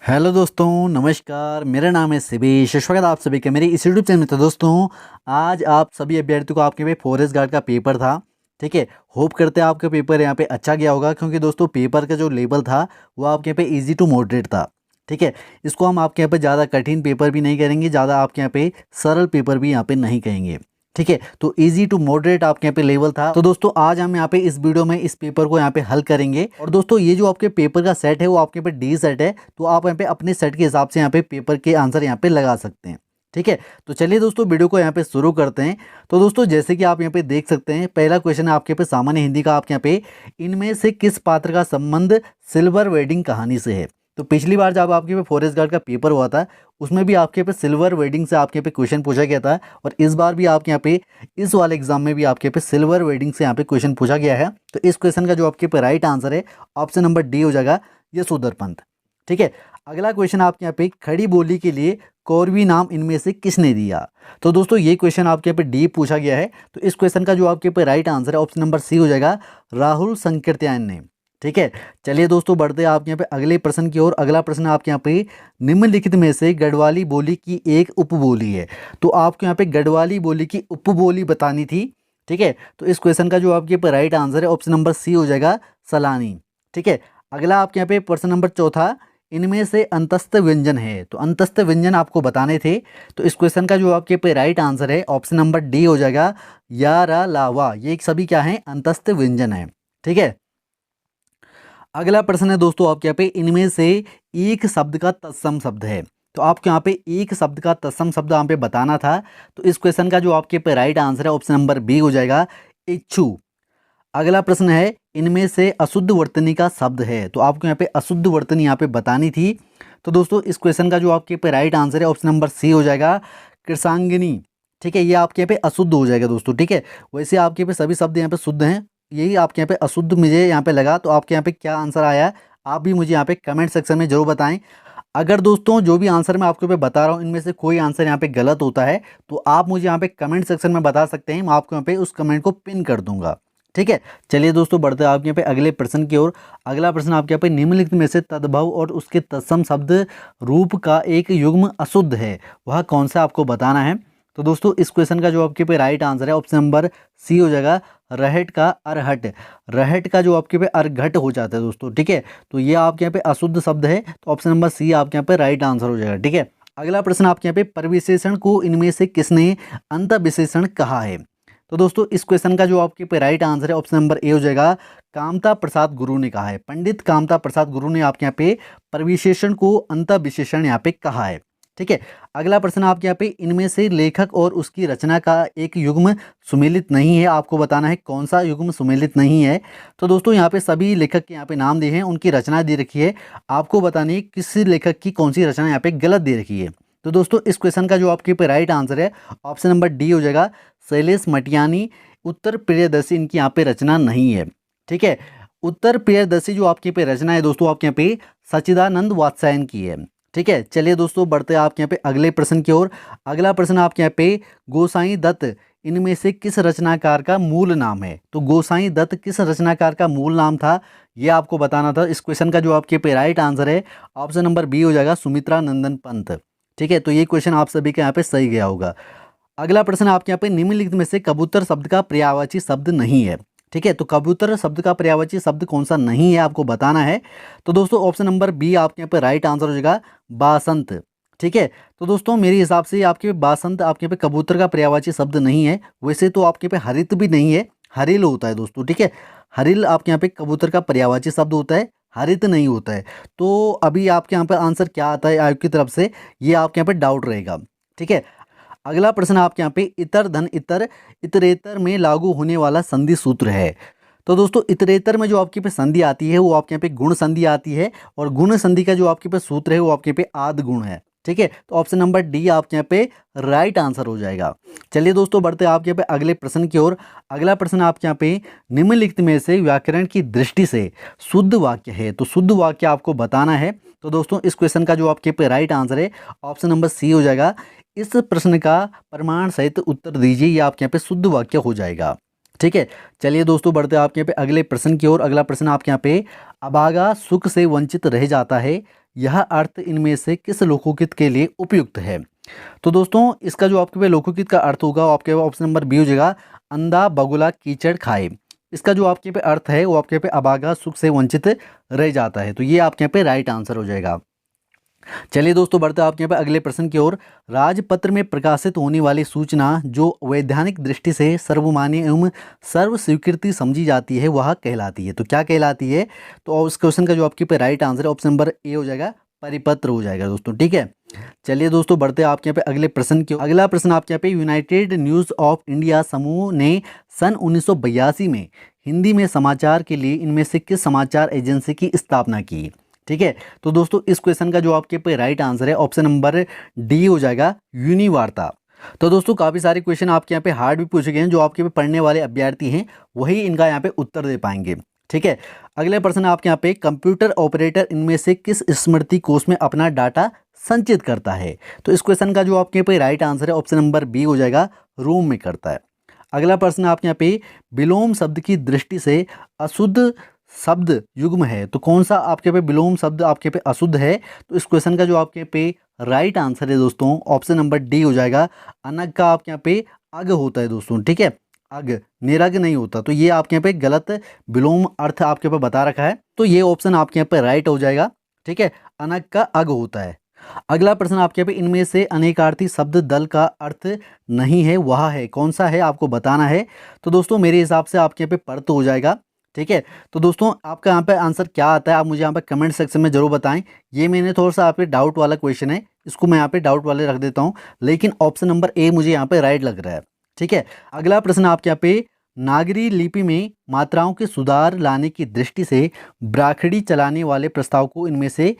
Hello दोस्तों, नमस्कार। मेरा नाम है शिवेश। स्वागत है आप सभी का मेरे इस यूट्यूब चैनल में। तो दोस्तों, आज आप सभी अभ्यर्थियों को आपके पे फॉरेस्ट गार्ड का पेपर था। ठीक है, होप करते हैं आपका पेपर यहाँ पे अच्छा गया होगा, क्योंकि दोस्तों पेपर का जो लेवल था वो आपके यहाँ पे इजी टू मॉडरेट था। ठीक है, इसको हम आपके यहाँ पे ज़्यादा कठिन पेपर भी नहीं करेंगे, ज़्यादा आपके यहाँ पे सरल पेपर भी यहाँ पे नहीं कहेंगे। ठीक है, तो इजी टू मॉडरेट आपके यहाँ पे लेवल था। तो दोस्तों, आज हम यहाँ पे इस वीडियो में इस पेपर को यहाँ पे हल करेंगे। और दोस्तों, ये जो आपके पेपर का सेट है वो आपके पे डी सेट है, तो आप यहाँ पे अपने सेट के हिसाब से यहाँ पे पेपर के आंसर यहाँ पे लगा सकते हैं। ठीक है, तो चलिए दोस्तों, वीडियो को यहाँ पे शुरू करते हैं। तो दोस्तों, जैसे कि आप यहाँ पे देख सकते हैं, पहला क्वेश्चन है आपके पे सामान्य हिंदी का। आपके यहाँ पे इनमें से किस पात्र का संबंध सिल्वर वेडिंग कहानी से है? तो पिछली बार जब आपके पे फॉरेस्ट गार्ड का पेपर हुआ था, उसमें भी आपके पे सिल्वर वेडिंग से आपके पे क्वेश्चन पूछा गया था। और इस बार भी आपके यहाँ पे इस वाले एग्जाम में भी आपके पे सिल्वर वेडिंग से यहाँ पे क्वेश्चन पूछा गया है। तो इस क्वेश्चन का जो आपके पे राइट आंसर है, ऑप्शन नंबर डी हो जाएगा, यशोधर पंत। ठीक है, अगला क्वेश्चन आपके यहाँ पे खड़ी बोली के लिए कौरवी नाम इनमें से किसने दिया? तो दोस्तों, ये क्वेश्चन आपके यहाँ पे डी पूछा गया है। तो इस क्वेश्चन का जो आपके पे राइट आंसर है, ऑप्शन नंबर सी हो जाएगा, राहुल संकीर्त्यायन ने। ठीक है, चलिए दोस्तों, बढ़ते हैं आपके यहाँ पे अगले प्रश्न की ओर। अगला प्रश्न आपके यहाँ पे निम्नलिखित में से गढ़वाली बोली की एक उपबोली है। तो आपको यहाँ पे गढ़वाली बोली की उपबोली बतानी थी। ठीक है, तो इस क्वेश्चन का जो आपके पे राइट आंसर है, ऑप्शन नंबर सी हो जाएगा, सलानी। ठीक है, अगला आपके यहाँ पे प्रश्न नंबर चौथा, इनमें से अंतस्थ व्यंजन है। तो अंतस्थ व्यंजन आपको बताने थे। तो इस क्वेश्चन का जो आपके पे राइट आंसर है, ऑप्शन नंबर डी हो जाएगा, या रा लावा। ये सभी क्या है? अंतस्थ व्यंजन है। ठीक है, अगला प्रश्न है दोस्तों आपके यहाँ पे, इनमें से एक शब्द का तत्सम शब्द है। तो आपको यहाँ पे एक शब्द का तत्सम शब्द यहाँ पे बताना था। तो इस क्वेश्चन का जो आपके पे राइट आंसर है, ऑप्शन नंबर बी हो जाएगा, इच्छु। अगला प्रश्न है, इनमें से अशुद्ध वर्तनी का शब्द है। तो आपको यहाँ पे अशुद्ध वर्तनी यहाँ पे बतानी थी। तो दोस्तों, इस क्वेश्चन का जो आपके पे राइट आंसर है, ऑप्शन नंबर सी हो जाएगा, कृषांगिनी। ठीक है, ये आपके यहाँ पे अशुद्ध हो जाएगा दोस्तों। ठीक है, वैसे आपके पे सभी शब्द यहाँ पे शुद्ध हैं, यही आपके यहाँ पे अशुद्ध मुझे यहाँ पे लगा। तो आपके यहाँ पे क्या आंसर आया, आप भी मुझे यहाँ पे कमेंट सेक्शन में जरूर बताएं। अगर दोस्तों जो भी आंसर मैं आपको पे बता रहा हूँ, इनमें से कोई आंसर यहाँ पे गलत होता है, तो आप मुझे यहाँ पे कमेंट सेक्शन में बता सकते हैं। मैं आपको यहाँ पे उस कमेंट को पिन कर दूंगा। ठीक है, चलिए दोस्तों, बढ़ते हैं आपके यहाँ पे अगले प्रश्न की ओर। अगला प्रश्न आपके यहाँ पे, निम्नलिखित में से तद्भव और उसके तत्सम शब्द रूप का एक युग्म अशुद्ध है, वह कौन सा आपको बताना है। तो दोस्तों, इस क्वेश्चन का जो आपके पे राइट आंसर है, ऑप्शन नंबर सी हो जाएगा, रहट का अरहट। रहट का जो आपके पे अरघट हो जाता है दोस्तों। ठीक है, तो ये आपके यहाँ पे अशुद्ध शब्द है। तो ऑप्शन नंबर सी आपके यहाँ पे राइट आंसर हो जाएगा। ठीक है, अगला प्रश्न आपके यहाँ पे, परविशेषण को इनमें से किसने अंत विशेषण कहा है? तो दोस्तों, इस क्वेश्चन का जो आपके पे राइट आंसर है, ऑप्शन नंबर ए हो जाएगा, कामता प्रसाद गुरु ने कहा है। पंडित कामता प्रसाद गुरु ने आपके यहाँ पे परविशेषण को अंत विशेषण यहाँ पे कहा है। ठीक है, अगला प्रश्न आपके यहाँ पे, इनमें से लेखक और उसकी रचना का एक युग्म सुमेलित नहीं है, आपको बताना है कौन सा युग्म सुमेलित नहीं है। तो दोस्तों, यहाँ पे सभी लेखक के यहाँ पे नाम दिए हैं, उनकी रचना दे रखी है, आपको बतानी है किस लेखक की कौन सी रचना यहाँ पे गलत दे रखी है। तो दोस्तों, इस क्वेश्चन का जो आपके पे राइट आंसर है, ऑप्शन नंबर डी हो जाएगा, शैलेश मटियानी। उत्तर प्रियदर्शी इनकी यहाँ पे रचना नहीं है। ठीक है, उत्तर प्रियदर्शी जो आपके पे रचना है दोस्तों, आपके यहाँ पे सच्चिदानंद वात्स्यायन की है। ठीक है, चलिए दोस्तों, बढ़ते हैं आपके यहाँ पे अगले प्रश्न की ओर। अगला प्रश्न आपके यहाँ पे, गोसाई दत्त इनमें से किस रचनाकार का मूल नाम है? तो गोसाई दत्त किस रचनाकार का मूल नाम था, ये आपको बताना था। इस क्वेश्चन का जो आपके पे राइट आंसर है, ऑप्शन नंबर बी हो जाएगा, सुमित्रा नंदन पंत। ठीक है, तो ये क्वेश्चन आप सभी के यहाँ पे सही गया होगा। अगला प्रश्न आपके यहाँ पे, निम्नलिखित में से कबूतर शब्द का पर्यायवाची शब्द नहीं है। ठीक है, तो कबूतर शब्द का पर्यायवाची शब्द कौन सा नहीं है, आपको बताना है। तो दोस्तों, ऑप्शन नंबर बी आपके यहाँ पे राइट आंसर हो जाएगा, बासंत। ठीक है, तो दोस्तों, मेरे हिसाब से आपके पे बासंत आपके पे कबूतर का पर्यायवाची शब्द नहीं है। वैसे तो आपके पे हरित भी नहीं है, हरिल होता है दोस्तों। ठीक है, हरिल आपके यहाँ पे कबूतर का पर्यायवाची शब्द होता है, हरित नहीं होता है। तो अभी आपके यहाँ पे आंसर क्या आता है आयोग की तरफ से, ये आपके यहाँ पे डाउट रहेगा। ठीक है, अगला प्रश्न आपके यहाँ पे, इतर धन इतर इतरेतर में लागू होने वाला संधि सूत्र है। तो दोस्तों, इतरेतर में जो आपके पे संधि आती है, वो आपके यहाँ पे गुण संधि आती है, और गुण संधि का जो आपके पे सूत्र है, वो आपके पे आद गुण है। ठीक है, तो ऑप्शन नंबर डी आपके यहाँ पे राइट आंसर हो जाएगा। चलिए दोस्तों, बढ़ते हैं आपके यहाँ पे अगले प्रश्न की ओर। अगला प्रश्न आपके यहाँ पे, निम्नलिखित में से व्याकरण की दृष्टि से शुद्ध वाक्य है। तो शुद्ध वाक्य आपको बताना है। तो दोस्तों, इस क्वेश्चन का जो आपके पे राइट आंसर है, ऑप्शन नंबर सी हो जाएगा, इस प्रश्न का प्रमाण सहित उत्तर दीजिए, ये आपके यहाँ पे शुद्ध वाक्य हो जाएगा। ठीक है, चलिए दोस्तों, बढ़ते हैं आपके यहाँ पे अगले प्रश्न की ओर। अगला प्रश्न आपके यहाँ पे, अभागा सुख से वंचित रह जाता है, यह अर्थ इनमें से किस लोकोकित के लिए उपयुक्त है? तो दोस्तों इसका जो आपके पे लोकोकित का अर्थ होगा, आपके ऑप्शन नंबर बी हो जाएगा, अंधा बगुला कीचड़ खाए। इसका जो आपके पे अर्थ है वो आपके पे अभागा सुख से वंचित रह जाता है। तो ये आपके यहाँ पे राइट आंसर हो जाएगा। चलिए दोस्तों बढ़ते हैं आपके यहाँ पे अगले प्रश्न की ओर। राजपत्र में प्रकाशित होने वाली सूचना जो वैधानिक दृष्टि से सर्वमान्य एवं सर्व स्वीकृति समझी जाती है वह कहलाती है। तो क्या कहलाती है? तो उस क्वेश्चन का जो आपके पे राइट आंसर है ऑप्शन नंबर ए हो जाएगा, परिपत्र हो जाएगा दोस्तों। ठीक है, चलिए दोस्तों बढ़ते हैं आपके यहाँ पे अगले प्रश्न की। अगला प्रश्न आपके यहाँ पे यूनाइटेड न्यूज़ ऑफ इंडिया समूह ने सन 1982 में हिंदी में समाचार के लिए इनमें से किस समाचार एजेंसी की स्थापना की? ठीक है, तो दोस्तों इस क्वेश्चन का जो आपके पे राइट आंसर है ऑप्शन नंबर डी हो जाएगा, यूनिवार्ता। तो दोस्तों काफ़ी सारे क्वेश्चन आपके यहाँ पे हार्ड भी पूछे गए हैं, जो आपके पे पढ़ने वाले अभ्यर्थी हैं वही इनका यहाँ पे उत्तर दे पाएंगे। ठीक है, अगले प्रश्न आपके यहाँ पे कंप्यूटर ऑपरेटर इनमें से किस स्मृति कोष में अपना डाटा संचित करता है? तो इस क्वेश्चन का जो आपके पे राइट आंसर है ऑप्शन नंबर बी हो जाएगा, रोम में करता है। अगला प्रश्न आपके यहाँ पे विलोम शब्द की दृष्टि से अशुद्ध शब्द युग्म है, तो कौन सा आपके पे विलोम शब्द आपके पे अशुद्ध है? तो इस क्वेश्चन का जो आपके पे राइट आंसर है दोस्तों ऑप्शन नंबर डी हो जाएगा, अनग का आपके यहाँ पे अग होता है दोस्तों। ठीक है, अग, निरग नहीं होता। तो ये आपके यहाँ पे गलत विलोम अर्थ आपके पे बता रखा है, तो ये ऑप्शन आपके यहाँ पे राइट हो जाएगा। ठीक है, अनग का अग होता है। अगला प्रश्न आपके पे इनमें से अनेकार्थी शब्द दल का अर्थ नहीं है, वह है कौन सा है आपको बताना है। तो दोस्तों मेरे हिसाब से आपके यहाँ पे पर्त हो जाएगा। ठीक है, तो दोस्तों आपका यहाँ पे आंसर क्या आता है आप मुझे यहाँ पे कमेंट सेक्शन में जरूर बताएं। ये मैंने थोड़ा सा आप पे डाउट वाला क्वेश्चन है, इसको मैं यहाँ पे डाउट वाले रख देता हूँ, लेकिन ऑप्शन नंबर ए मुझे यहाँ पे राइट लग रहा है। ठीक है, अगला प्रश्न आपके यहाँ पे नागरी लिपि में मात्राओं के सुधार लाने की दृष्टि से ब्राखड़ी चलाने वाले प्रस्ताव को इनमें से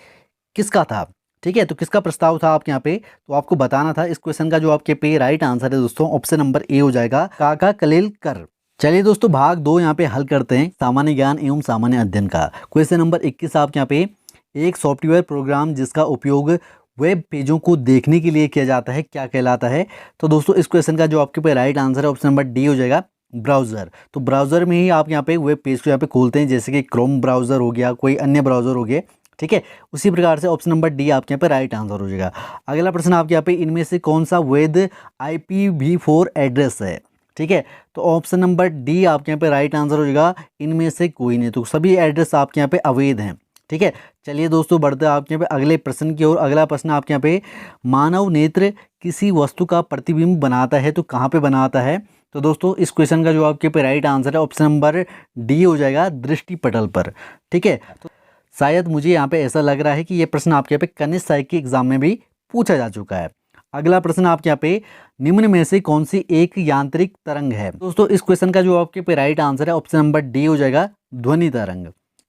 किसका था? ठीक है, तो किसका प्रस्ताव था आपके यहाँ पे, तो आपको बताना था। इस क्वेश्चन का जो आपके पे राइट आंसर है दोस्तों ऑप्शन नंबर ए हो जाएगा, काका कलेलकर। चलिए दोस्तों भाग 2 यहाँ पे हल करते हैं, सामान्य ज्ञान एवं सामान्य अध्ययन का। क्वेश्चन नंबर 21 आपके यहाँ पे, एक सॉफ्टवेयर प्रोग्राम जिसका उपयोग वेब पेजों को देखने के लिए किया जाता है क्या कहलाता है? तो दोस्तों इस क्वेश्चन का जो आपके पे राइट आंसर है ऑप्शन नंबर डी हो जाएगा, ब्राउज़र। तो ब्राउज़र में ही आप यहाँ पे वेब पेज को यहाँ पे खोलते हैं, जैसे कि क्रोम ब्राउज़र हो गया, कोई अन्य ब्राउज़र हो गया। ठीक है, उसी प्रकार से ऑप्शन नंबर डी आपके यहाँ पे राइट आंसर हो जाएगा। अगला प्रश्न आपके यहाँ पे इनमें से कौन सा वैध IPv4 एड्रेस है? ठीक है, तो ऑप्शन नंबर डी आपके यहाँ पे राइट आंसर हो जाएगा, इनमें से कोई नहीं। तो सभी एड्रेस आपके यहाँ पे अवैध हैं। ठीक है, चलिए दोस्तों बढ़ते हैं आपके यहाँ पे अगले प्रश्न की ओर। अगला प्रश्न आपके यहाँ पे, मानव नेत्र किसी वस्तु का प्रतिबिंब बनाता है तो कहाँ पे बनाता है? तो दोस्तों इस क्वेश्चन का जो आपके पे राइट आंसर है ऑप्शन नंबर डी हो जाएगा, दृष्टि पटल पर। ठीक है, तो शायद मुझे यहाँ पे ऐसा लग रहा है कि ये प्रश्न आपके यहाँ पे कनिष्ठ साइक के एग्जाम में भी पूछा जा चुका है। अगला प्रश्न आपके यहाँ पे, निम्न में से कौन सी एक यांत्रिक तरंग है? दोस्तों इस क्वेश्चन का जो आपके पे राइट आंसर है ऑप्शन नंबर डी हो जाएगा, ध्वनि तरंग।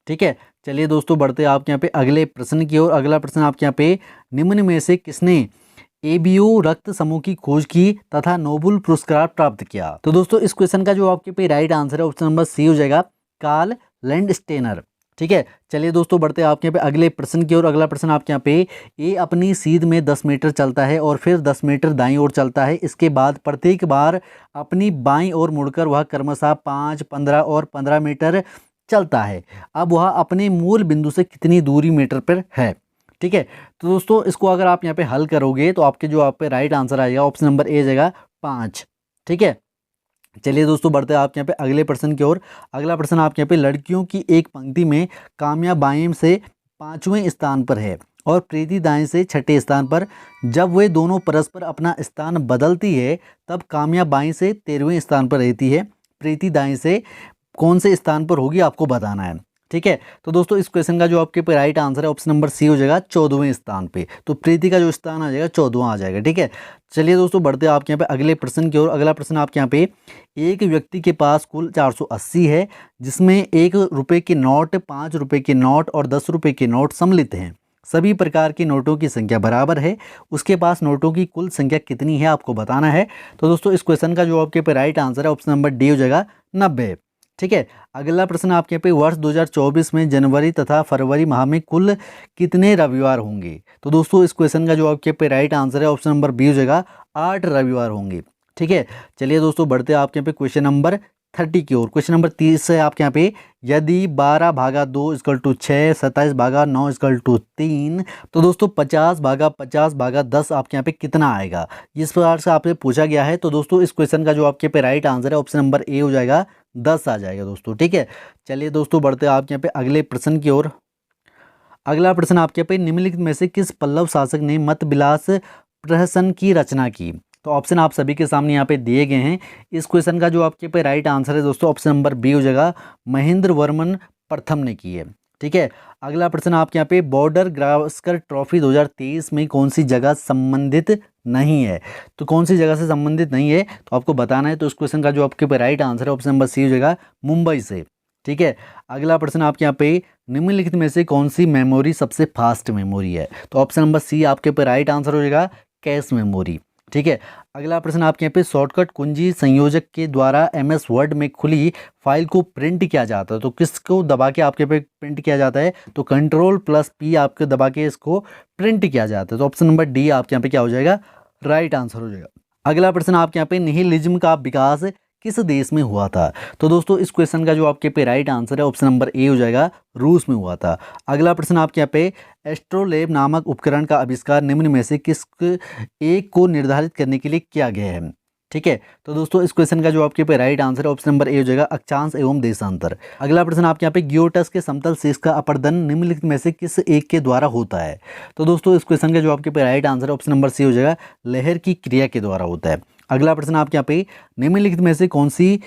ठीक है, चलिए दोस्तों बढ़ते हैं आपके यहाँ पे अगले प्रश्न की ओर। अगला प्रश्न आपके यहाँ पे, निम्न में से किसने ABO रक्त समूह की खोज की तथा नोबेल पुरस्कार प्राप्त किया? तो दोस्तों इस क्वेश्चन का जो आपके पे राइट आंसर है ऑप्शन नंबर सी हो जाएगा, कार्ल लैंडस्टेनर। ठीक है, चलिए दोस्तों बढ़ते हैं आपके यहाँ पे अगले प्रश्न की ओर। अगला प्रश्न आपके यहाँ पे, ए अपनी सीध में 10 मीटर चलता है और फिर 10 मीटर दाईं ओर चलता है। इसके बाद प्रत्येक बार अपनी बाईं ओर मुड़कर वह क्रमशः 5, 15 और 15 मीटर चलता है। अब वह अपने मूल बिंदु से कितनी दूरी मीटर पर है? ठीक है, तो दोस्तों इसको अगर आप यहाँ पे हल करोगे तो आपके जो आप पे राइट आंसर आएगा ऑप्शन नंबर ए जाएगा, 5। ठीक है, चलिए दोस्तों बढ़ते हैं आपके यहाँ पे अगले प्रश्न की ओर। अगला प्रश्न आपके यहाँ पे, लड़कियों की एक पंक्ति में काम्या बाएं से 5वें स्थान पर है और प्रीति दाएं से 6ठे स्थान पर। जब वे दोनों परस्पर अपना स्थान बदलती है तब काम्या बाएं से 13वें स्थान पर रहती है, प्रीति दाएं से कौन से स्थान पर होगी आपको बताना है। ठीक है, तो दोस्तों इस क्वेश्चन का जो आपके पे राइट आंसर है ऑप्शन नंबर सी हो जाएगा, 14वें स्थान पे। तो प्रीति का जो स्थान आ जाएगा 14वां आ जाएगा। ठीक है, चलिए दोस्तों बढ़ते हैं आपके यहाँ पे अगले प्रश्न की ओर। अगला प्रश्न आपके यहाँ पे, एक व्यक्ति के पास कुल 480 है जिसमें 1 रुपये के नोट, 5 रुपये के नोट और 10 रुपये के नोट सम्मिलित हैं। सभी प्रकार के नोटों की संख्या बराबर है, उसके पास नोटों की कुल संख्या कितनी है आपको बताना है। तो दोस्तों इस क्वेश्चन का जो आपके पे राइट आंसर है ऑप्शन नंबर डी हो जाएगा, 90। ठीक है, अगला प्रश्न आपके यहाँ पे, वर्ष 2024 में जनवरी तथा फरवरी माह में कुल कितने रविवार होंगे? तो दोस्तों इस क्वेश्चन का जो आपके पे राइट आंसर है ऑप्शन नंबर बी हो जाएगा, 8 रविवार होंगे। ठीक है, चलिए दोस्तों बढ़ते हैं आपके यहाँ पे क्वेश्चन नंबर 30 की ओर। क्वेश्चन नंबर 30 है आपके यहाँ पे, यदि 12 भागा 2 इक्वल टू 6, 27 भागा 9 इक्वल टू 3, तो दोस्तों 50 भागा 50 भागा 10 आपके यहाँ पे कितना आएगा, इस प्रकार से आपसे पूछा गया है। तो दोस्तों इस क्वेश्चन का जो आपके पे राइट आंसर है ऑप्शन नंबर ए हो जाएगा, 10 आ जाएगा दोस्तों। ठीक है, चलिए दोस्तों बढ़ते हैं आपके यहाँ पे अगले प्रश्न की ओर। अगला प्रश्न आपके पे, निम्नलिखित में से किस पल्लव शासक ने मत विलास प्रहसन की रचना की। तो ऑप्शन आप सभी के सामने यहाँ पे दिए गए हैं। इस क्वेश्चन का जो आपके पे राइट आंसर है दोस्तों ऑप्शन नंबर बी हो जाएगा, महेंद्र वर्मन प्रथम ने की है। ठीक है, अगला प्रश्न आपके यहाँ पे, बॉर्डर गावस्कर ट्रॉफी 2023 में कौन सी जगह संबंधित नहीं है। तो कौन सी जगह से संबंधित नहीं है तो आपको बताना है। तो इस क्वेश्चन का जो आपके पे राइट आंसर है ऑप्शन नंबर सी हो जाएगा, मुंबई से। ठीक है, अगला प्रश्न आपके यहाँ पे, निम्नलिखित में से कौन सी मेमोरी सबसे फास्ट मेमोरी है। तो ऑप्शन नंबर सी आपके पे राइट आंसर हो जाएगा, कैश मेमोरी। ठीक है, अगला प्रश्न आपके यहाँ पे, शॉर्टकट कुंजी संयोजक के द्वारा एमएस वर्ड में खुली फाइल को प्रिंट किया जाता है। तो किसको दबा के आपके पे प्रिंट किया जाता है, तो कंट्रोल+P आपके दबा के इसको प्रिंट किया जाता है। तो ऑप्शन नंबर डी आपके यहाँ पे क्या हो जाएगा, राइट आंसर हो जाएगा। अगला प्रश्न आपके यहाँ पे, निहिलिज्म का विकास किस देश में हुआ था। तो दोस्तों इस क्वेश्चन का जो आपके पे राइट आंसर है ऑप्शन नंबर ए हो जाएगा, रूस में हुआ था। अगला प्रश्न आपके यहाँ पे, एस्ट्रोलेब नामक उपकरण का आविष्कार निम्न में से किस एक को निर्धारित करने के लिए किया गया है। ठीक है, तो दोस्तों इस क्वेश्चन का जो आपके पे राइट आंसर है ऑप्शन नंबर ए हो जाएगा, अक्षांश एवं देशांतर। अगला प्रश्न आपके यहाँ पे, गियोटस के समतल शीर्ष का अपरदन निम्नलिखित में से किस एक के द्वारा होता है। तो दोस्तों इस क्वेश्चन का जो आपके पे राइट आंसर है ऑप्शन नंबर सी हो जाएगा, लहर की क्रिया के द्वारा होता है। अगला प्रश्न आपके यहाँ पे, निम्नलिखित में से कौन सी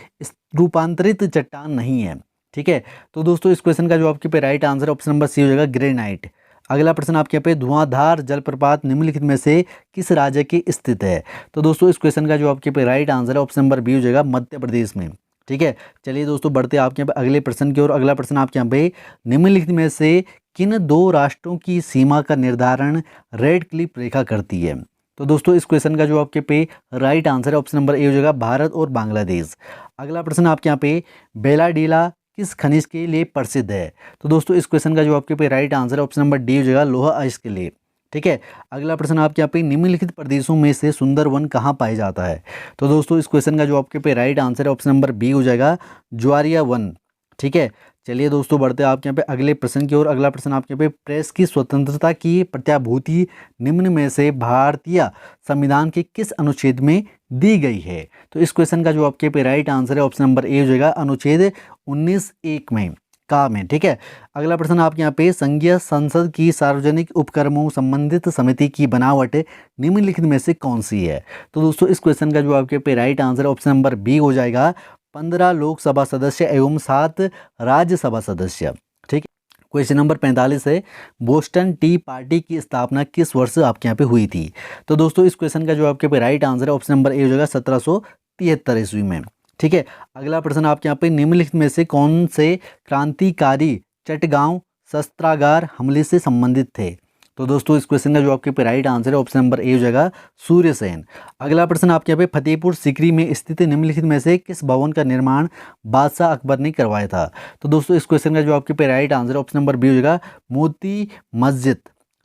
रूपांतरित चट्टान नहीं है। ठीक है, तो दोस्तों इस क्वेश्चन का जो आपके पे राइट आंसर है ऑप्शन नंबर सी हो जाएगा, ग्रेनाइट। अगला प्रश्न आपके यहाँ पे, धुआंधार जलप्रपात निम्नलिखित में से किस राज्य के स्थित है। तो दोस्तों इस क्वेश्चन का जो आपके पे राइट आंसर है ऑप्शन नंबर बी हो जाएगा, मध्य प्रदेश में। ठीक है, चलिए दोस्तों बढ़ते हैं आपके यहाँ पे अगले प्रश्न की ओर। अगला प्रश्न आपके यहाँ पे, निम्नलिखित में से किन दो राष्ट्रों की सीमा का निर्धारण रेड क्लिफ रेखा करती है। तो दोस्तों इस क्वेश्चन का जो आपके पे राइट आंसर है ऑप्शन नंबर ए हो जाएगा, भारत और बांग्लादेश। अगला प्रश्न आपके यहाँ पे, बेलाडीला किस खनिज के लिए प्रसिद्ध है। तो दोस्तों इस क्वेश्चन का जो आपके पे राइट आंसर है ऑप्शन नंबर डी हो जाएगा, लोहा अयस्क के लिए। ठीक है, अगला प्रश्न आपके यहाँ पे, निम्नलिखित प्रदेशों में से सुंदरवन कहाँ पाया जाता है। तो दोस्तों इस क्वेश्चन का जो आपके पे राइट आंसर है ऑप्शन नंबर बी हो जाएगा, ज्वारिया वन। ठीक है, चलिए दोस्तों बढ़ते हैं आपके यहाँ पे अगले प्रश्न की ओर। अगला प्रश्न आपके पे, प्रेस की स्वतंत्रता की प्रत्याभूति निम्न में से भारतीय संविधान के किस अनुच्छेद में दी गई है। तो इस क्वेश्चन का जो आपके पे राइट आंसर है ऑप्शन नंबर ए हो जाएगा, अनुच्छेद 19(1) में का में। ठीक है, अगला प्रश्न आपके यहाँ पे, संघीय संसद की सार्वजनिक उपक्रमों संबंधित समिति की बनावट निम्नलिखित में से कौन सी है। तो दोस्तों इस क्वेश्चन का जो आपके पे राइट आंसर है ऑप्शन नंबर बी हो जाएगा, 15 लोकसभा सदस्य एवं 7 राज्यसभा सदस्य। ठीक, क्वेश्चन नंबर 45 है, बोस्टन टी पार्टी की स्थापना किस वर्ष आपके यहाँ पे हुई थी। तो दोस्तों इस क्वेश्चन का जो आपके पे राइट आंसर है ऑप्शन नंबर ए हो जाएगा, 1773 ईस्वी में। ठीक है, अगला प्रश्न आपके यहाँ पे, निम्नलिखित में से कौन से क्रांतिकारी चटगांव शस्त्रागार हमले से संबंधित थे। तो दोस्तों इस क्वेश्चन का जो आपके पे राइट आंसर है ऑप्शन नंबर ए हो जाएगा, सूर्यसेन। अगला प्रश्न आपके यहाँ पे, फतेहपुर सीकरी में स्थित निम्नलिखित में से किस भवन का निर्माण बादशाह अकबर ने करवाया था। तो दोस्तों इस क्वेश्चन का जो आपके पे राइट आंसर है ऑप्शन नंबर बी हो जाएगा, मोती मस्जिद।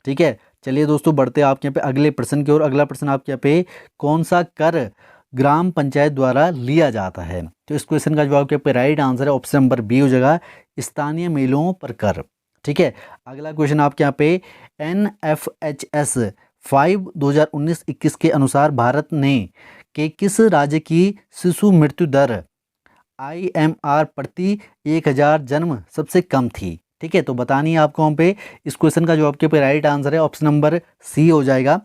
ठीक है, चलिए दोस्तों बढ़ते हैं आपके यहाँ पे अगले प्रश्न की ओर। अगला प्रश्न आपके यहाँ पे, कौन सा कर ग्राम पंचायत द्वारा लिया जाता है। तो इस क्वेश्चन का जो आपके पे राइट आंसर है ऑप्शन नंबर बी हो जाएगा, स्थानीय मेलों पर कर। ठीक है, अगला क्वेश्चन आपके यहाँ पे, NFHS 5 2019-21 के अनुसार भारत ने के किस राज्य की शिशु मृत्यु दर IMR प्रति 1000 जन्म सबसे कम थी। ठीक है, तो बतानी है आपको हम पे। इस क्वेश्चन का जो आपके पे राइट आंसर है ऑप्शन नंबर सी हो जाएगा,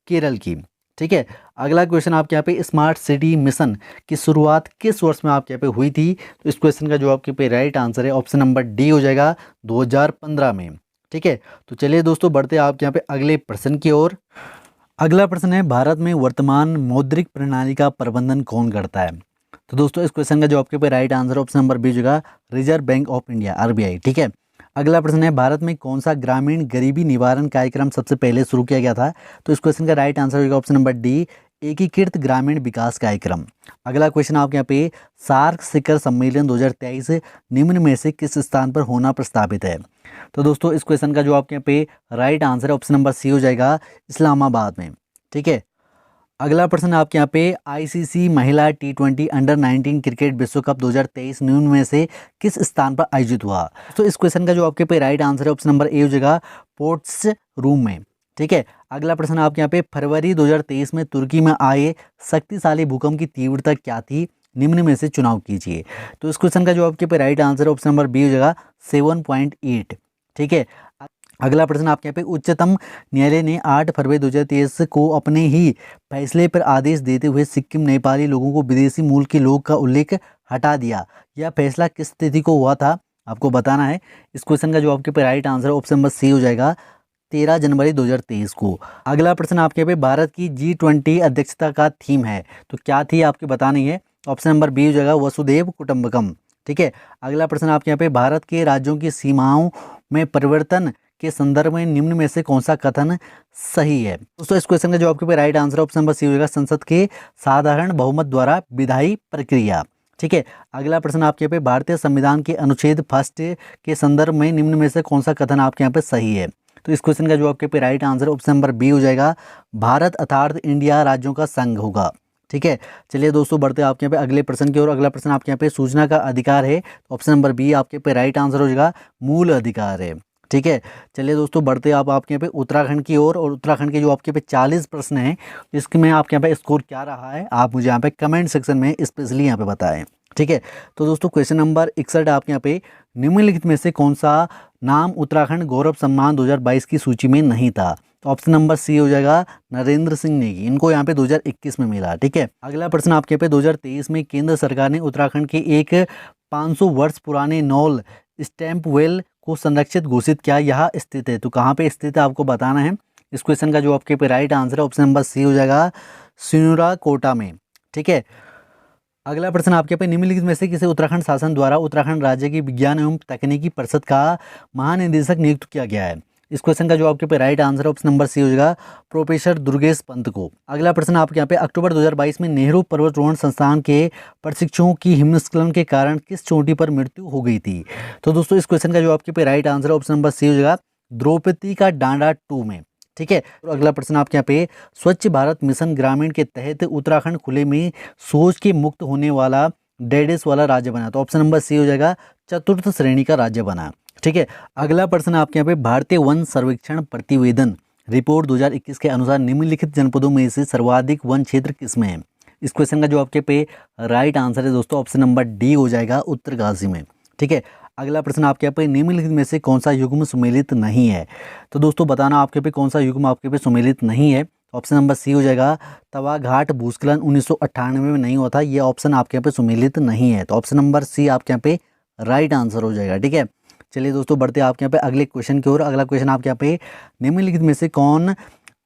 केरल की। ठीक है, अगला क्वेश्चन आपके यहाँ पे, स्मार्ट सिटी मिशन की शुरुआत किस वर्ष में आपके यहाँ पे हुई थी। तो इस क्वेश्चन का जो आपके पे राइट आंसर है ऑप्शन नंबर डी हो जाएगा, 2015 में। ठीक है, तो चलिए दोस्तों बढ़ते हैं आपके यहाँ पे अगले प्रश्न की ओर। अगला प्रश्न है, भारत में वर्तमान मौद्रिक प्रणाली का प्रबंधन कौन करता है। तो दोस्तों इस क्वेश्चन का जो आपके पे right answer option number B होगा, Reserve Bank of India, RBI। ठीक है, अगला प्रश्न है, भारत में कौन सा ग्रामीण गरीबी निवारण कार्यक्रम सबसे पहले शुरू किया गया था। तो इस क्वेश्चन का राइट आंसर होगा ऑप्शन नंबर डी, एकीकृत ग्रामीण विकास कार्यक्रम। अगला क्वेश्चन आपके यहाँ पे, सार्क शिखर सम्मेलन 2023 निम्न में से किस स्थान पर होना प्रस्तावित है। तो दोस्तों इस क्वेश्चन का जो आपके यहाँ पे राइट आंसर है ऑप्शन नंबर सी हो जाएगा, इस्लामाबाद में। ठीक है, अगला प्रश्न आपके यहाँ पे आईसीसी महिला T20 अंडर 19 क्रिकेट विश्व कप 2023 निम्न में से किस स्थान पर आयोजित हुआ। तो इस क्वेश्चन का जो आपके पे राइट आंसर है ऑप्शन नंबर ए हो जाएगा पोर्ट्स रूम में। ठीक है, अगला प्रश्न आपके यहाँ पे फरवरी 2023 में तुर्की में आए शक्तिशाली भूकंप की तीव्रता क्या थी, निम्न में से चुनाव कीजिए। तो इस क्वेश्चन का जो आपके पे राइट आंसर है ऑप्शन नंबर बी हो जाएगा 7.8। ठीक है, अगला प्रश्न आपके यहाँ पे उच्चतम न्यायालय ने 8 फरवरी 2023 को अपने ही फैसले पर आदेश देते हुए सिक्किम नेपाली लोगों को विदेशी मूल के लोग का उल्लेख हटा दिया। यह फैसला किस तिथि को हुआ था, आपको बताना है। इस क्वेश्चन का जो आपके पे right answer option number C हो जाएगा 13 जनवरी 2023 को। अगला प्रश्न आपके पे भारत की G20 अध्यक्षता का थीम है, तो क्या थी आपके बतानी है। ऑप्शन नंबर बी हो जाएगा वसुधैव कुटुंबकम। ठीक है, अगला प्रश्न आपके यहाँ पे भारत के राज्यों की सीमाओं में परिवर्तन के संदर्भ में निम्न में से कौन सा कथन सही है। दोस्तों इस क्वेश्चन का जो आपके पे right answer option number C हो जाएगा संसद के साधारण बहुमत द्वारा विधायी प्रक्रिया। ठीक है, अगला प्रश्न आपके यहाँ पे भारतीय संविधान के अनुच्छेद 1 के संदर्भ में निम्न में से कौन सा कथन आपके यहाँ पे सही है। तो इस क्वेश्चन का जो आपके पे right answer option number B हो जाएगा भारत अर्थात इंडिया राज्यों का संघ होगा। ठीक है, चलिए दोस्तों बढ़ते हैं आपके यहाँ पे अगले प्रश्न की ओर। अगला प्रश्न आपके यहाँ पे सूचना का अधिकार है, ऑप्शन नंबर बी आपके पे राइट आंसर हो जाएगा मूल अधिकार है। ठीक है, चलिए दोस्तों बढ़ते आप आपके यहाँ पे उत्तराखंड की ओर। और उत्तराखंड के जो आपके पे 40 प्रश्न हैं, इसके में आपके यहाँ पे स्कोर क्या रहा है आप मुझे यहाँ पे कमेंट सेक्शन में स्पेशली यहाँ पे बताएं। ठीक है, तो दोस्तों क्वेश्चन नंबर 61 आपके यहाँ पे निम्नलिखित में से कौन सा नाम उत्तराखंड गौरव सम्मान 2022 की सूची में नहीं था। तो ऑप्शन नंबर सी हो जाएगा नरेंद्र सिंह नेगी, इनको यहाँ पे 2021 में मिला। ठीक है, अगला प्रश्न आपके पे 2023 में केंद्र सरकार ने उत्तराखंड के एक 500 वर्ष पुराने नौल स्टैम्प वेल को संरक्षित घोषित किया, यह स्थित है। तो कहाँ पे स्थित है आपको बताना है। इस क्वेश्चन का जो आपके पे राइट आंसर है ऑप्शन नंबर सी हो जाएगा सिनुरा कोटा में। ठीक है, अगला प्रश्न आपके पे निम्नलिखित में से किसे उत्तराखंड शासन द्वारा उत्तराखंड राज्य की विज्ञान एवं तकनीकी परिषद का महानिदेशक नियुक्त किया गया है। इस क्वेश्चन का जो आपके पे right answer option number C हो जाएगा प्रोफेसर दुर्गेश पंत को। अगला प्रश्न आपके यहाँ पे अक्टूबर 2022 में नेहरू पर्वतारोहण संस्थान के प्रशिक्षुओं की हिमस्खलन के कारण किस चोटी पर मृत्यु हो गई थी। तो दोस्तों इस क्वेश्चन का जो आपके पे right answer option number C हो जाएगा द्रौपदी का डांडा 2 में। ठीक है, तो अगला प्रश्न आपके यहाँ पे स्वच्छ भारत मिशन ग्रामीण के तहत उत्तराखंड खुले में शौच के मुक्त होने वाला डेडेस वाला राज्य बना। तो ऑप्शन नंबर सी हो जाएगा चतुर्थ श्रेणी का राज्य बना। ठीक है, अगला प्रश्न आपके यहाँ पे भारतीय वन सर्वेक्षण प्रतिवेदन रिपोर्ट 2021 के अनुसार निम्नलिखित जनपदों में से सर्वाधिक वन क्षेत्र किसमें है। इस क्वेश्चन का जो आपके पे राइट आंसर है दोस्तों ऑप्शन नंबर डी हो जाएगा उत्तरकाशी में। ठीक है, अगला प्रश्न आपके यहाँ पे निम्नलिखित में से कौन सा युग्म सुमेलित नहीं है। तो दोस्तों बताना आपके पे कौन सा युग्म आपके पे सुमेलित नहीं है। ऑप्शन नंबर सी हो जाएगा तवाघाट भूस्खलन 1998 में नहीं हुआ था, ये ऑप्शन आपके यहाँ पे सुमेलित नहीं है। तो ऑप्शन नंबर सी आपके यहाँ पे राइट आंसर हो जाएगा। ठीक है, चलिए दोस्तों बढ़ते हैं आपके यहाँ पे अगले क्वेश्चन की ओर। अगला क्वेश्चन आपके यहाँ पे निम्नलिखित में से कौन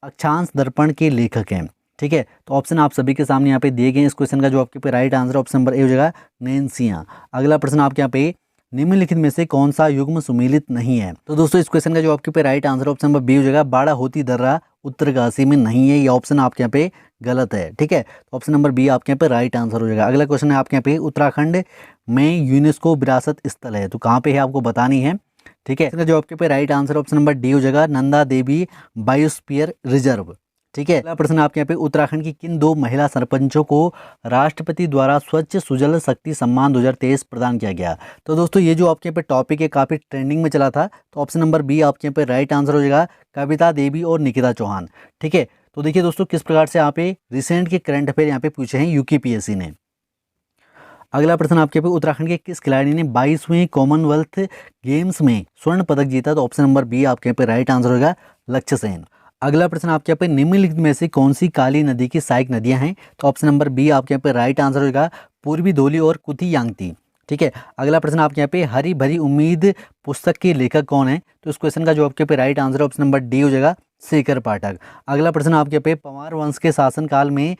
अक्षांश दर्पण के लेखक हैं। ठीक है, तो ऑप्शन आप सभी के सामने यहाँ पे दिए गए। इस क्वेश्चन का जो आपके पे right answer option number A हो जाएगा नैन्सिया। अगला प्रश्न आपके यहाँ पे निम्नलिखित में से कौन सा युग्म सुमेलित नहीं है। तो दोस्तों इस क्वेश्चन का जो आपके पे right answer option number B हो जाएगा बाड़ा होती दर्रा उत्तरकाशी में नहीं है, ये ऑप्शन आपके यहाँ पे गलत है। ठीक है, तो ऑप्शन नंबर बी आपके यहाँ पे राइट आंसर हो जाएगा। अगला क्वेश्चन है आपके यहाँ पे उत्तराखंड में यूनेस्को विरासत स्थल है, तो कहाँ पे है आपको बतानी है। ठीक है, इसका जो आपके पे right answer option number D हो जाएगा नंदा देवी बायोस्फीयर रिजर्व। ठीक है, अगला प्रश्न आपके यहाँ पे उत्तराखंड की किन 2 महिला सरपंचों को राष्ट्रपति द्वारा स्वच्छ सुजल शक्ति सम्मान 2023 प्रदान किया गया। तो दोस्तों ये जो आपके यहाँ पे टॉपिक है काफ़ी ट्रेंडिंग में चला था, तो ऑप्शन नंबर बी आपके यहाँ पे राइट आंसर हो जाएगा कविता देवी और निकिता चौहान। ठीक है, तो देखिए दोस्तों किस प्रकार से यहाँ पे रिसेंट के करंट अफेयर यहाँ पे पूछे हैं यूकेपीएससी ने। अगला प्रश्न आपके पे उत्तराखंड के किस खिलाड़ी ने 22वें कॉमनवेल्थ गेम्स में स्वर्ण पदक जीता। तो ऑप्शन नंबर बी आपके यहाँ पे राइट आंसर होगा लक्ष्य सेन। अगला प्रश्न आपके यहाँ पे निम्नलिखित में से कौन सी काली नदी की सहायक नदियां हैं। तो ऑप्शन नंबर बी आपके यहाँ पे राइट आंसर होगा पूर्वी धोली और कुथी यांगती। ठीक है, अगला प्रश्न आपके यहाँ पे हरी भरी उम्मीद पुस्तक के लेखक कौन है। तो इस क्वेश्चन का जो आपके पे right answer option number D हो जाएगा शेखर पाठक। अगला प्रश्न आपके पे पंवार वंश के शासनकाल में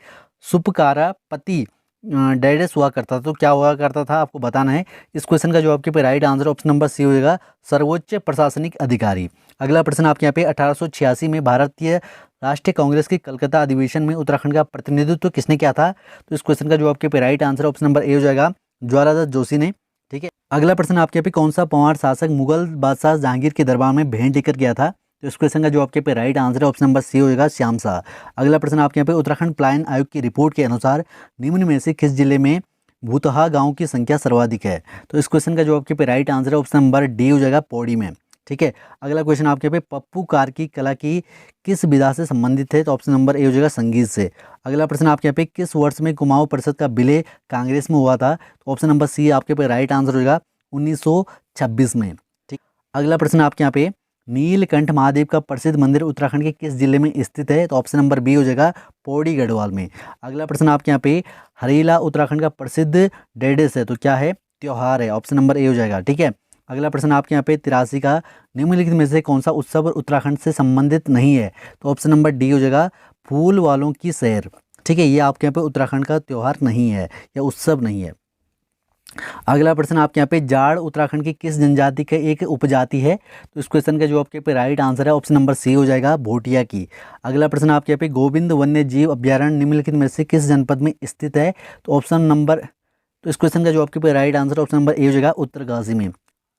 सुपकारा पति डेडेस हुआ करता था, तो क्या हुआ करता था आपको बताना है। इस क्वेश्चन का जो आपके पे right answer option number C होगा सर्वोच्च प्रशासनिक अधिकारी। अगला प्रश्न आपके यहाँ पे 1886 में भारतीय राष्ट्रीय कांग्रेस के कलकत्ता अधिवेशन में उत्तराखंड का प्रतिनिधित्व किसने किया था। तो इस क्वेश्चन का जो आपके पे right answer option number A हो जाएगा ज्वालादत्त जोशी ने। ठीक है, अगला प्रश्न आपके यहाँ पे कौन सा पंवार शासक मुगल बादशाह जहांगीर के दरबार में भेंट लेकर गया था। तो इस क्वेश्चन का जो आपके पे राइट आंसर है ऑप्शन नंबर सी हो जाएगा श्याम शाह। अगला प्रश्न आपके यहाँ पे उत्तराखंड पलायन आयोग की रिपोर्ट के अनुसार निम्न में से किस जिले में भूतहा गाँव की संख्या सर्वाधिक है? तो इस क्वेश्चन का जो आपके पे राइट आंसर है ऑप्शन नंबर डी हो जाएगा पौड़ी में। ठीक है, अगला क्वेश्चन आपके पे पप्पू कार की कला की किस विधा से संबंधित है? तो ऑप्शन नंबर ए हो जाएगा संगीत से। अगला प्रश्न आपके यहाँ पे किस वर्ष में कुमाऊं परिषद का विलय कांग्रेस में हुआ था? तो ऑप्शन नंबर सी आपके पे राइट आंसर हो जाएगा 1926 में। ठीक, अगला प्रश्न आपके यहाँ पे नीलकंठ महादेव का प्रसिद्ध मंदिर उत्तराखंड के किस जिले में स्थित है? तो ऑप्शन नंबर बी हो जाएगा पौड़ी गढ़वाल में। अगला प्रश्न आपके यहाँ पे हरेला उत्तराखंड का प्रसिद्ध डेडिस है, तो क्या है? त्योहार है, ऑप्शन नंबर ए हो जाएगा। ठीक है, अगला प्रश्न आपके यहाँ पे 83 का निम्नलिखित में से कौन सा उत्सव उत्तराखंड से संबंधित नहीं है? तो ऑप्शन नंबर डी हो जाएगा फूल वालों की सैर। ठीक है, ये आपके यहाँ पे उत्तराखंड का त्योहार नहीं है या उत्सव नहीं है। अगला प्रश्न आपके यहाँ पे जाड़ उत्तराखंड की किस जनजाति का एक उपजाति है? तो इस क्वेश्चन का जो आपके पे राइट आंसर है ऑप्शन नंबर सी हो जाएगा भोटिया की। अगला प्रश्न आपके यहाँ पे गोविंद वन्य जीव अभ्यारण्य निम्नलिखित में से किस जनपद में स्थित है? तो ऑप्शन नंबर, तो इस क्वेश्चन का जो आपके पे right answer option number A हो जाएगा उत्तरकाशी में।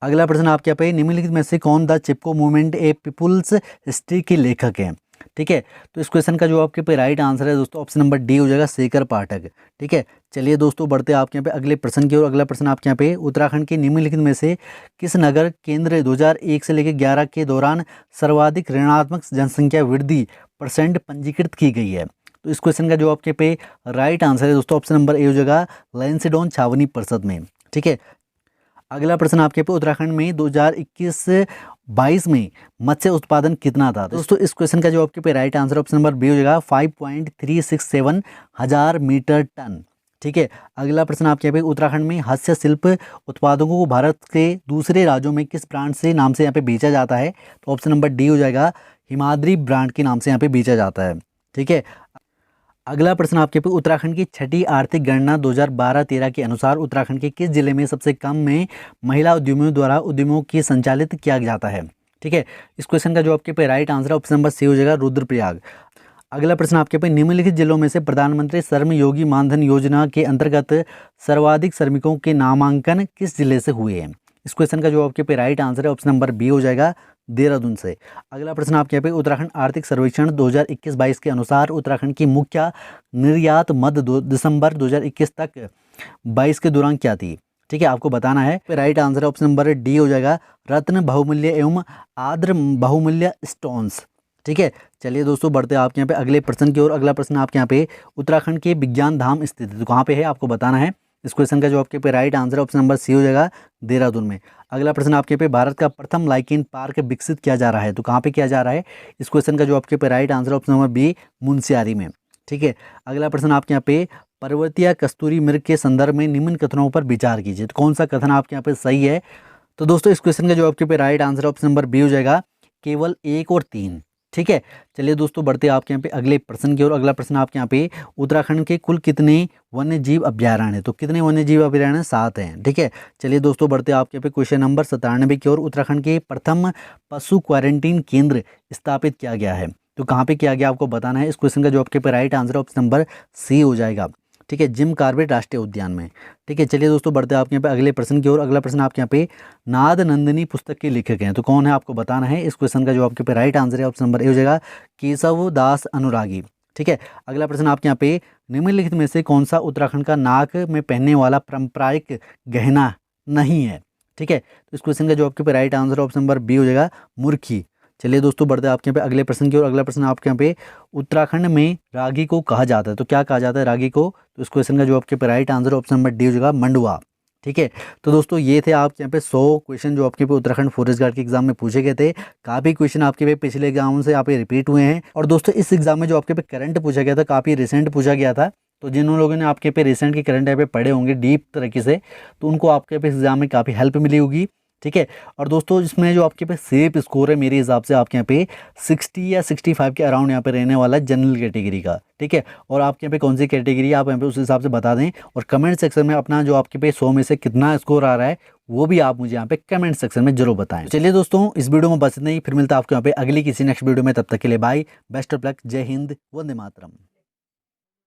अगला प्रश्न आपके यहाँ पे निम्नलिखित में से कौन the Chipko movement a people's history के लेखक हैं? ठीक है, तो इस क्वेश्चन का जो आपके पे राइट आंसर है दोस्तों ऑप्शन नंबर डी हो जाएगा शेखर पाठक। ठीक है, चलिए दोस्तों बढ़ते हैं आपके यहाँ पे अगले प्रश्न की ओर। अगला प्रश्न आपके यहाँ पे उत्तराखंड के निम्नलिखित में से किस नगर केंद्र 2001 से लेकर 11 के दौरान सर्वाधिक ऋणात्मक जनसंख्या वृद्धि % पंजीकृत की गई है? तो इस क्वेश्चन का जो आपके पे राइट आंसर है दोस्तों ऑप्शन नंबर ए हो जाएगा लैंसडौन छावनी परिषद में। ठीक है, अगला प्रश्न आपके पे उत्तराखंड में 2021-22 में मत्स्य उत्पादन कितना था? दोस्तों इस क्वेश्चन का जो आपके पे right answer option number B हो जाएगा 5.367 हजार मीटर टन। ठीक है, अगला प्रश्न आपके यहाँ पे उत्तराखंड में हस्तशिल्प उत्पादकों को भारत के दूसरे राज्यों में किस ब्रांड से नाम से यहाँ पे बेचा जाता है? तो ऑप्शन नंबर डी हो जाएगा हिमाद्री ब्रांड के नाम से यहाँ पे बेचा जाता है। ठीक है, अगला प्रश्न आपके पे उत्तराखंड की छठी आर्थिक गणना 2012-13 के अनुसार उत्तराखंड के किस जिले में सबसे कम में महिला उद्यमियों द्वारा उद्यमों की संचालित किया जाता है? ठीक है, इस क्वेश्चन का जो आपके पे right answer option number C हो जाएगा रुद्रप्रयाग। अगला प्रश्न आपके पे निम्नलिखित जिलों में से प्रधानमंत्री श्रम योगी मानधन योजना के अंतर्गत सर्वाधिक श्रमिकों के नामांकन किस जिले से हुए हैं? इस क्वेश्चन का जो आपके पे राइट आंसर है ऑप्शन नंबर बी हो जाएगा देहरादून से। अगला प्रश्न आपके यहाँ पे उत्तराखंड आर्थिक सर्वेक्षण 2021-22 के अनुसार उत्तराखंड की मुख्य निर्यात मध्य दिसंबर 2021 तक 22 के दौरान क्या थी? ठीक है, आपको बताना है। Right answer option number D हो जाएगा रत्न बहुमूल्य एवं आर्द्र बहुमूल्य स्टोन्स। ठीक है, चलिए दोस्तों बढ़ते हैं आपके यहाँ पे अगले प्रश्न की ओर। अगला प्रश्न आपके यहाँ पे उत्तराखंड के विज्ञान धाम स्थित है, तो कहाँ पे है आपको बताना है। इस क्वेश्चन का जो आपके पे right answer option number C हो जाएगा देहरादून में। अगला प्रश्न आपके पे भारत का प्रथम लाइकेन पार्क विकसित किया जा रहा है, तो कहाँ पे किया जा रहा है? इस क्वेश्चन का जो आपके पे right answer option number B Munsiyari में। ठीक है, अगला प्रश्न आपके यहाँ पे पर्वतीय कस्तूरी मृग के संदर्भ में निम्न कथनों पर विचार कीजिए, तो कौन सा कथन आपके यहाँ पे सही है? तो दोस्तों इस क्वेश्चन का जो आपके पे right answer option number B हो जाएगा केवल 1 और 3। ठीक है, चलिए दोस्तों बढ़ते हैं आपके यहाँ पे अगले प्रश्न की ओर। अगला प्रश्न आपके यहाँ पे उत्तराखंड के कुल कितने वन्य जीव अभ्यारण्य है? तो कितने वन्य जीव अभ्यारण्य? 7 हैं। ठीक है, चलिए दोस्तों बढ़ते हैं आपके यहाँ पे क्वेश्चन नंबर 97 की ओर। उत्तराखंड के प्रथम पशु क्वारंटीन केंद्र स्थापित किया गया है, तो कहाँ पे किया गया आपको बताना है। इस क्वेश्चन का जो आपके पे right answer option number C हो जाएगा। ठीक है, जिम कॉर्बेट राष्ट्रीय उद्यान में। ठीक है, चलिए दोस्तों बढ़ते हैं आपके यहाँ पे अगले प्रश्न की ओर। अगला प्रश्न आपके यहाँ पे नाद नंदिनी पुस्तक के लेखक हैं, तो कौन है आपको बताना है। इस क्वेश्चन का जो आपके पे राइट आंसर है ऑप्शन नंबर ए हो जाएगा केशव दास अनुरागी। ठीक है, अगला प्रश्न आपके यहाँ पे निम्नलिखित में से कौन सा उत्तराखंड का नाक में पहनने वाला पारंपरिक गहना नहीं है? ठीक है, तो इस क्वेश्चन का जो आपके पे right answer option number B हो जाएगा मुर्खी। चलिए दोस्तों बढ़ते हैं आपके यहाँ पे अगले प्रश्न की ओर। अगला प्रश्न आपके यहाँ पे उत्तराखंड में रागी को कहा जाता है, तो क्या कहा जाता है रागी को? तो इस क्वेश्चन का जो आपके पे right answer option number D हो जाएगा मंडुआ। ठीक है, तो दोस्तों ये थे आपके यहाँ पे 100 क्वेश्चन जो आपके पे उत्तराखंड फॉरेस्ट गार्ड के एग्जाम में पूछे गए थे। काफ़ी क्वेश्चन आपके पे पिछले एग्जामों से यहाँ पे रिपीट हुए हैं। और दोस्तों इस एग्जाम में जो आपके पे करंट पूछा गया था काफ़ी रिसेंट पूछा गया था, तो जिन लोगों ने आपके पे रिसेंट के करंट यहाँ पे पढ़े होंगे डीप तरीके से, तो उनको आपके पे एग्जाम में काफ़ी हेल्प मिली होगी। ठीक है, और दोस्तों इसमें जो आपके पे सेफ स्कोर है मेरे हिसाब से आपके यहाँ पे 60 या 65 के अराउंड यहाँ पे रहने वाला है जनरल कैटेगरी का। ठीक है, और आपके यहाँ पे कौन सी कैटेगरी है आप यहाँ पे उस हिसाब से बता दें, और कमेंट सेक्शन में अपना जो आपके पे 100 में से कितना स्कोर आ रहा है वो भी आप मुझे यहाँ पे कमेंट सेक्शन में जरूर बताएं। चलिए दोस्तों इस वीडियो में बस इतना ही, फिर मिलता है आपको यहाँ पे अगली किसी नेक्स्ट वीडियो में। तब तक के लिए बाय, बेस्ट ऑफ लक, जय हिंद, वंदे मातरम।